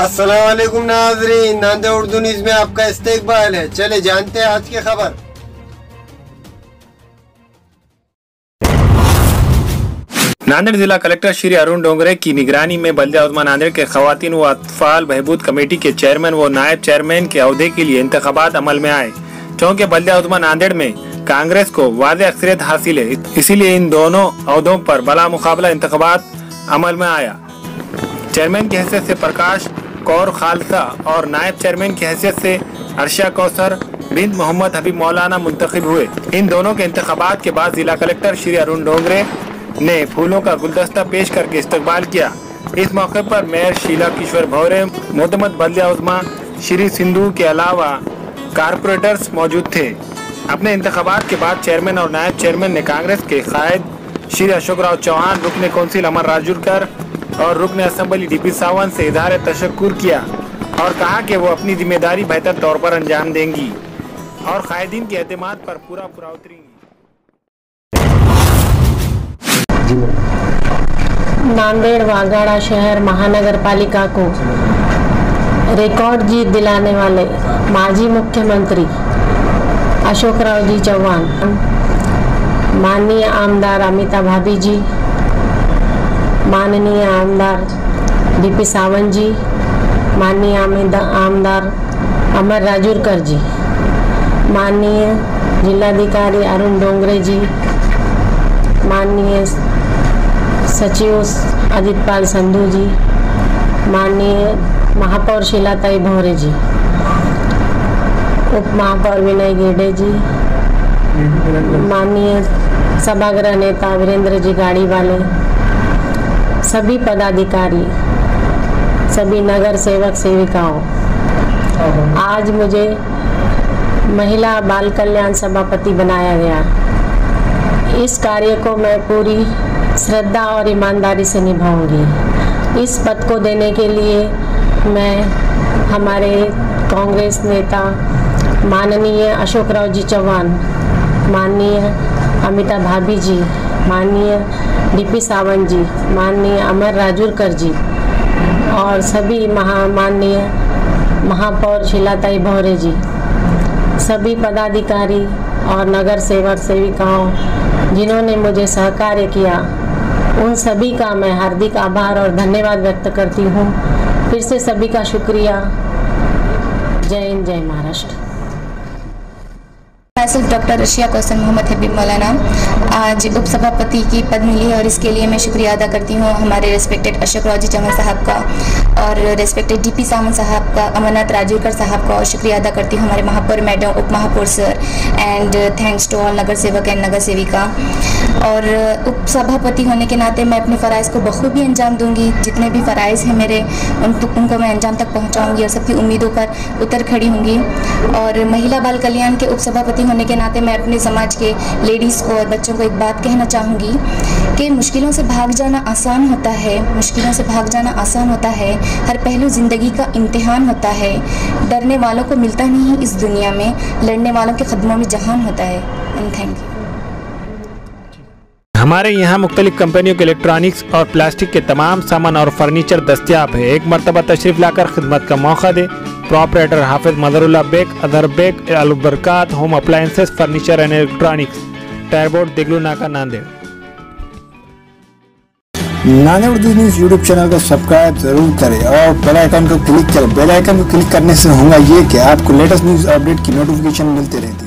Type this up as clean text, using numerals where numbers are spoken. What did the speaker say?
अस्सलाम वालेकुम नाज़रीन, नांदेड़ उर्दू न्यूज़ में आपका इस्तकबाल है। चले जानते हैं आज की खबर। नांदेड़ जिला कलेक्टर श्री अरुण डोंगरे की निगरानी में बल्दिया उज़्मा नांदेड़ के खवातीन व अतफाल बहबूद कमेटी के चेयरमैन व नायब चेयरमैन के अहदे के लिए इंतखाबात अमल में आए। चूँकि बल्दिया उज़्मा नांदेड़ में कांग्रेस को वाज़ेह अक्सरियत हासिल है, इसीलिए इन दोनों अहदों पर बला मुकाबला इंतखाबात अमल में आया। चेयरमैन की हैसियत से प्रकाश कौर खालसा और नायब चेयरमैन की हैसियत से अर्शा कौसर बिन मोहम्मद हबीब मौलाना मुंतखब हुए। इन दोनों के इंतखाबात के बाद जिला कलेक्टर श्री अरुण डोंगरे ने फूलों का गुलदस्ता पेश करके इस्तकबाल किया। इस मौके पर मेयर शीला किशोर भौरे, मोहम्मद बल्दिया उज़्मा श्री सिंधु के अलावा कारपोरेटर्स मौजूद थे। अपने इंतखाबात के बाद चेयरमैन और नायब चेयरमैन ने कांग्रेस के कायद श्री अशोक राव चौहान, रुकने कौंसिल अमर राजूरकर और रुकन असेंबली डीपी सावंत से इज़हार तशक्कुर किया और कहा कि वो अपनी जिम्मेदारी बेहतर तौर पर अंजाम देंगी और कायदीन के एतमाद पर पूरा उतरेंगी। नांदेड़ वाघाड़ा शहर महानगर पालिका को रिकॉर्ड जीत दिलाने वाले माजी मुख्यमंत्री अशोक राव जी चौहान, माननीय आमदार अमिता भाभी जी, माननीय आमदार डीपी सावंत जी, माननीय आमदार अमर राजूरकर जी, माननीय जिलाधिकारी अरुण डोंगरे जी, माननीय सचिव अजितपाल संधू जी, माननीय महापौर शीलाताई भौरे जी, उप महापौर विनय गेडे जी, माननीय सभागृह नेता वीरेंद्र जी गाड़ी वाले, सभी पदाधिकारी, सभी नगर सेवक सेविकाओं, आज मुझे महिला बाल कल्याण सभापति बनाया गया। इस कार्य को मैं पूरी श्रद्धा और ईमानदारी से निभाऊंगी। इस पद को देने के लिए मैं हमारे कांग्रेस नेता माननीय अशोक राव जी चौहान, माननीय अमिता भाभी जी, माननीय डीपी सावंत जी, माननीय अमर राजूरकर जी और सभी माननीय महापौर शीलाताई भौरे जी, सभी पदाधिकारी और नगर सेवक सेविकाओं जिन्होंने मुझे सहकार्य किया, उन सभी का मैं हार्दिक आभार और धन्यवाद व्यक्त करती हूँ। फिर से सभी का शुक्रिया। जय हिंद, जय महाराष्ट्र। डॉक्टर रशिया कौसर मोहम्मद हबीब मौलाना आज उपसभापति की पद मिली है और इसके लिए मैं शुक्रिया अदा करती हूँ हमारे रेस्पेक्टेड अशोक राव जी चौहान साहब का और रेस्पेक्टेड डीपी सावंत साहब का, अमरनाथ राजूरकर साहब का और शुक्रिया अदा करती हूँ हमारे महापौर मैडम, उप महापौर sir and thanks to all नगर सेवक एंड नगर सेविका। और उपसभापति होने के नाते मैं अपने फ़राइज़ को बखूबी अंजाम दूंगी। जितने भी फ़राइज़ हैं मेरे उनको मैं अंजाम तक पहुँचाऊँगी और सबकी उम्मीदों पर उतर खड़ी होंगी। और महिला बाल कल्याण के उपसभापति होने के नाते मैं अपने समाज के लेडीज़ को और बच्चों को एक बात कहना चाहूँगी कि मुश्किलों से भाग जाना आसान होता है, मुश्किलों से भाग जाना आसान होता है। हर पहलू ज़िंदगी का इम्तिहान होता है। डरने वालों को मिलता नहीं इस दुनिया में, लड़ने वालों के कदमों में जहान होता है। And thank you. हमारे यहाँ मुख्तलिफ कंपनियों के इलेक्ट्रॉनिक्स और प्लास्टिक के तमाम सामान और फर्नीचर दस्तियाब है। एक मरतबा तशरीफ लाकर खिदमत का मौका दे। प्रोपराइटर हाफिज मदरुल्लाह बेग, अदर Baig, Albarkat home appliances, furniture and electronics, टायरबोर्ड, Diglu Naka, Nanded. Nanded Urdu news YouTube channel को सब्सक्राइब जरूर करें और बेल आइकन को क्लिक करें। बेल आइकन को क्लिक करने से होगा ये कि आपको लेटेस्ट न्यूज़ अपडेट की नोटिफिकेशन मिलते रहते हैं।